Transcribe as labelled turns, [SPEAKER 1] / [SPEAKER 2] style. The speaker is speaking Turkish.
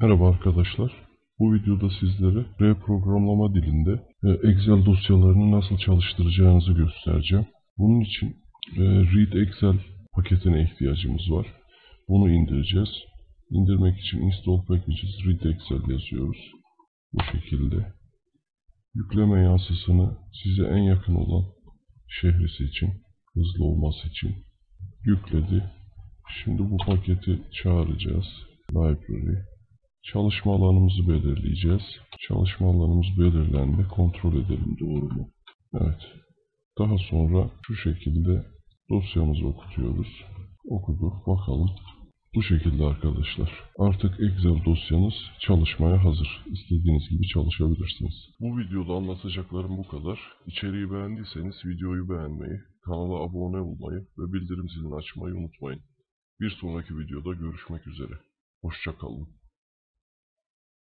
[SPEAKER 1] Merhaba arkadaşlar. Bu videoda sizlere reprogramlama dilinde Excel dosyalarını nasıl çalıştıracağınızı göstereceğim. Bunun için Read Excel paketine ihtiyacımız var. Bunu indireceğiz. İndirmek için Install Packages Read Excel yazıyoruz. Bu şekilde. Yükleme yansısını size en yakın olan şehri seçin. Hızlı olması için. Yükledi. Şimdi bu paketi çağıracağız. Library. Çalışma alanımızı belirleyeceğiz. Çalışma alanımız belirlendi. Kontrol edelim doğru mu? Evet. Daha sonra şu şekilde dosyamızı okutuyoruz. Okuduk. Bakalım. Bu şekilde arkadaşlar. Artık Excel dosyanız çalışmaya hazır. İstediğiniz gibi çalışabilirsiniz. Bu videoda anlatacaklarım bu kadar. İçeriği beğendiyseniz videoyu beğenmeyi, kanala abone olmayı ve bildirim zilini açmayı unutmayın. Bir sonraki videoda görüşmek üzere. Hoşça kalın.